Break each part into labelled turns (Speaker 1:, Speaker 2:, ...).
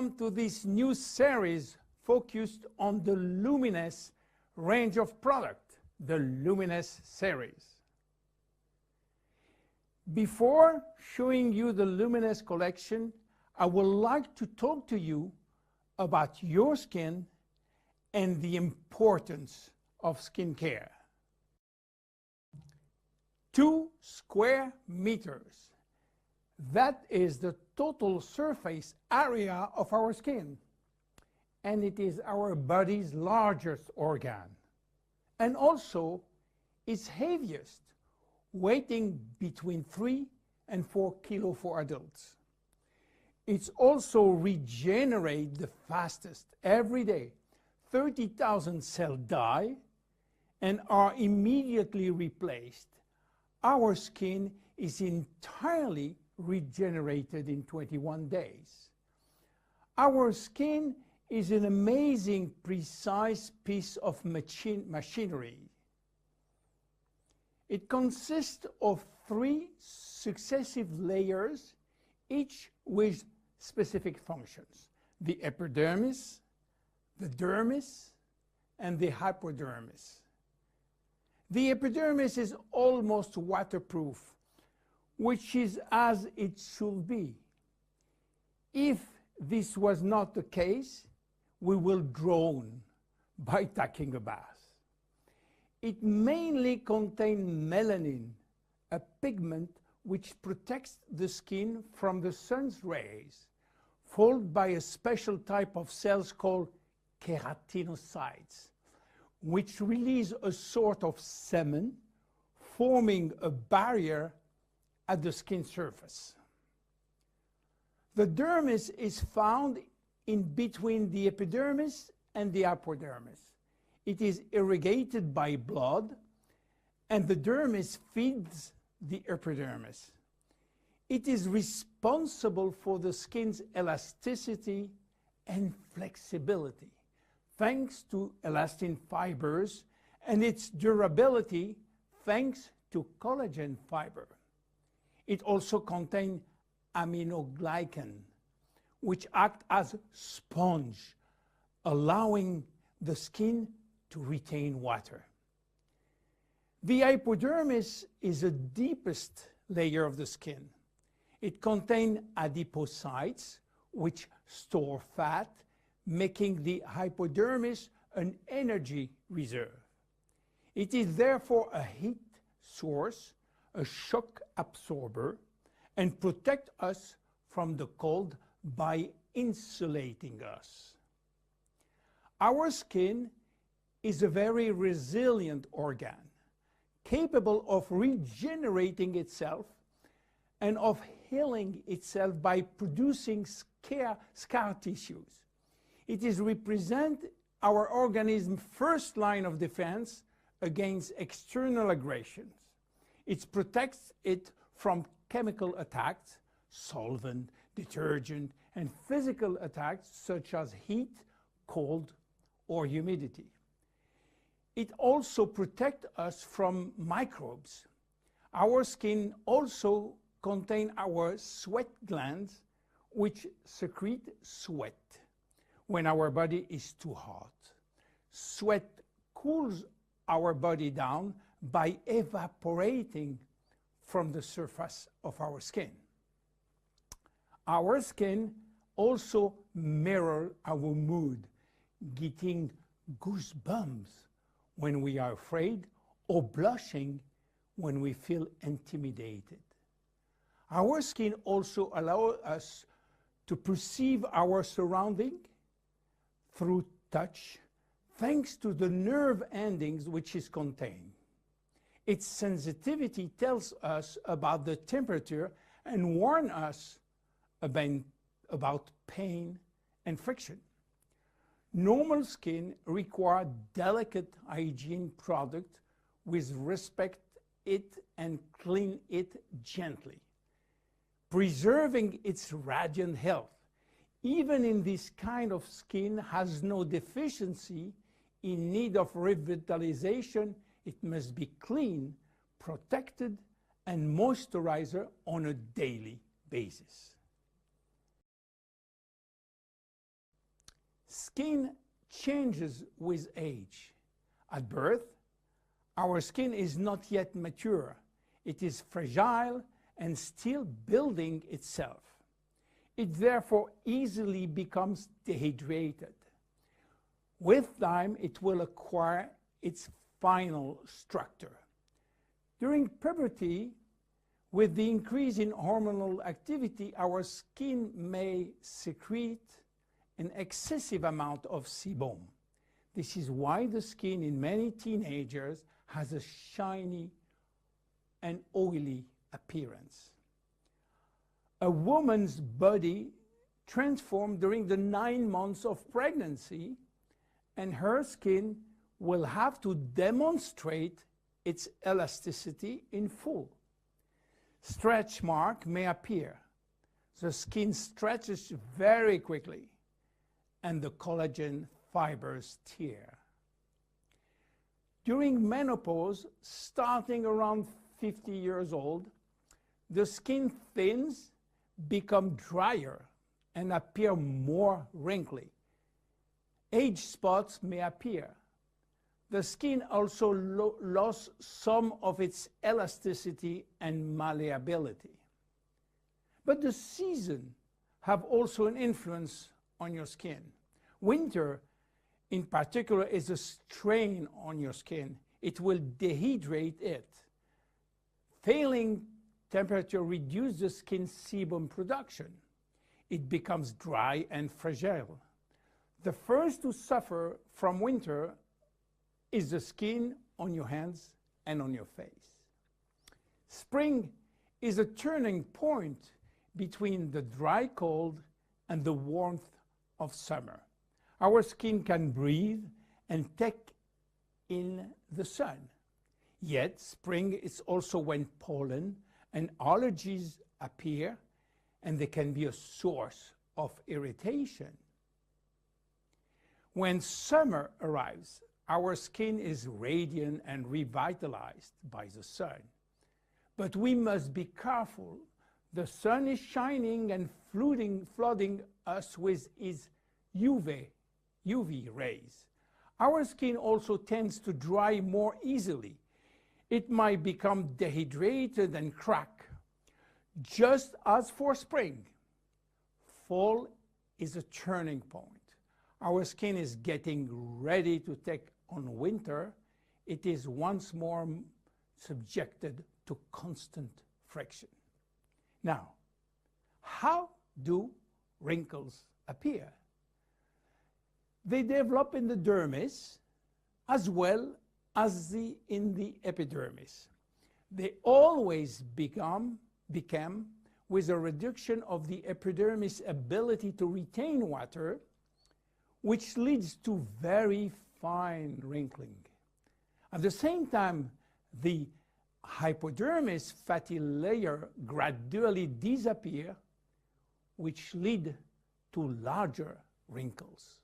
Speaker 1: welcome to this new series focused on the Luminesce range of product, the Luminesce series. Before showing you the Luminesce collection, I would like to talk to you about your skin and the importance of skincare. 2 square meters. That is the total surface area of our skin. And it is our body's largest organ. And also its heaviest, weighing between 3 and 4 kilos for adults. It's also regenerates the fastest. Every day, 30,000 cells die and are immediately replaced. Our skin is entirely regenerated in 21 days. Our skin is an amazing, precise piece of machinery. It consists of 3 successive layers, each with specific functions: the epidermis, the dermis, and the hypodermis. The epidermis is almost waterproof, which is as it should be. If this was not the case, we will drown by taking a bath. It mainly contains melanin, a pigment which protects the skin from the sun's rays, followed by a special type of cells called keratinocytes, which release a sort of semen, forming a barrier at the skin surface. The dermis is found in between the epidermis and the hypodermis. It is irrigated by blood, and the dermis feeds the epidermis. It is responsible for the skin's elasticity and flexibility, thanks to elastin fibers, and its durability, thanks to collagen fiber. It also contains aminoglycan, which act as sponge, allowing the skin to retain water. The hypodermis is the deepest layer of the skin. It contains adipocytes, which store fat, making the hypodermis an energy reserve. It is therefore a heat source, a shock absorber, and protect us from the cold by insulating us. Our skin is a very resilient organ, capable of regenerating itself and of healing itself by producing scar tissues. It is represent our organism's first line of defense against external aggressions. It protects it from chemical attacks, solvent, detergent, and physical attacks such as heat, cold, or humidity. It also protects us from microbes. Our skin also contains our sweat glands, which secrete sweat when our body is too hot. Sweat cools our body down by evaporating from the surface of our skin. Our skin also mirrors our mood, getting goosebumps when we are afraid or blushing when we feel intimidated. Our skin also allows us to perceive our surrounding through touch, thanks to the nerve endings which is contained. Its sensitivity tells us about the temperature and warns us about pain and friction. Normal skin requires delicate hygiene product with respect it and clean it gently, preserving its radiant health. Even in this kind of skin has no deficiency in need of revitalization, it must be clean, protected, and moisturized on a daily basis. Skin changes with age. At birth, our skin is not yet mature. It is fragile and still building itself. It therefore easily becomes dehydrated. With time, it will acquire its final structure. During puberty, with the increase in hormonal activity, our skin may secrete an excessive amount of sebum. This is why the skin in many teenagers has a shiny and oily appearance. A woman's body transforms during the 9 months of pregnancy, and her skin will have to demonstrate its elasticity in full. Stretch marks may appear. The skin stretches very quickly, and the collagen fibers tear. During menopause, starting around 50 years old, the skin thins, become drier, and appear more wrinkly. Age spots may appear. The skin also lost some of its elasticity and malleability. But the seasons have also an influence on your skin. Winter, in particular, is a strain on your skin. It will dehydrate it. Failing temperature reduces the skin sebum production. It becomes dry and fragile. The first to suffer from winter is the skin on your hands and on your face. Spring is a turning point between the dry cold and the warmth of summer. Our skin can breathe and take in the sun. Yet spring is also when pollen and allergies appear, and they can be a source of irritation. When summer arrives, our skin is radiant and revitalized by the sun. But we must be careful. The sun is shining and flooding us with its UV rays. Our skin also tends to dry more easily. It might become dehydrated and crack. Just as for spring, fall is a turning point. Our skin is getting ready to take on winter. It is once more subjected to constant friction. Now, how do wrinkles appear? They develop in the dermis as well as in the epidermis. They always become with a reduction of the epidermis' ability to retain water, which leads to very fine wrinkling. At the same time, the hypodermis fatty layer gradually disappears, which lead to larger wrinkles.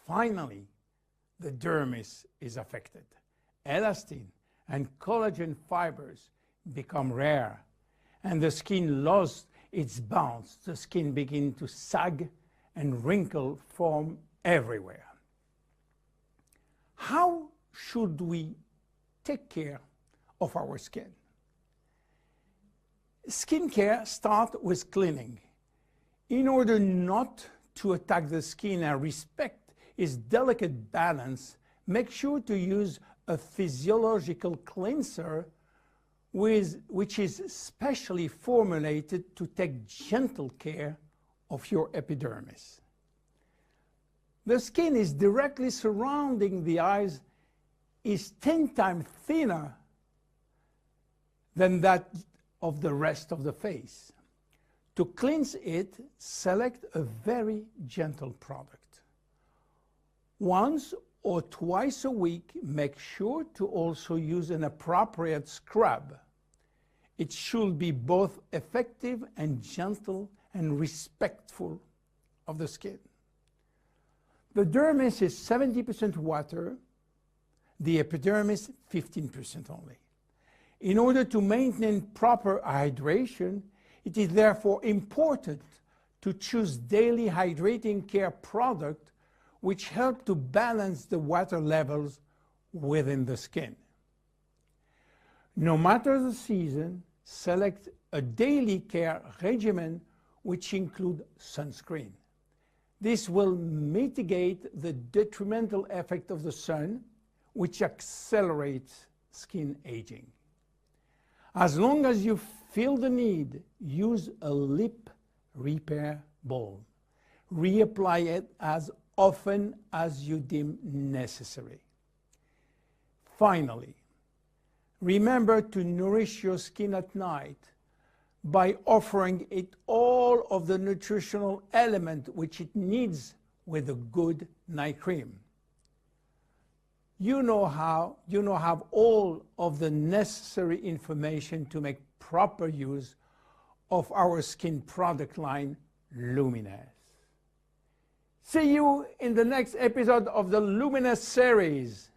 Speaker 1: Finally, the dermis is affected. Elastin and collagen fibers become rare, and the skin loses its bounce. The skin begins to sag, and wrinkles form everywhere. How should we take care of our skin? Skincare starts with cleaning. In order not to attack the skin and respect its delicate balance, make sure to use a physiological cleanser which is specially formulated to take gentle care of your epidermis. The skin is directly surrounding the eyes is 10 times thinner than that of the rest of the face. To cleanse it, select a very gentle product. Once or twice a week, make sure to also use an appropriate scrub. It should be both effective and gentle and respectful of the skin. The dermis is 70% water, the epidermis 15% only. In order to maintain proper hydration, it is therefore important to choose daily hydrating care products which help to balance the water levels within the skin. No matter the season, select a daily care regimen which includes sunscreen. This will mitigate the detrimental effect of the sun, which accelerates skin aging. As long as you feel the need, use a lip repair balm. Reapply it as often as you deem necessary. Finally, remember to nourish your skin at night by offering it all of the nutritional element which it needs with a good night cream. You now have all of the necessary information to make proper use of our skin product line, Luminesce. See you in the next episode of the Luminesce series.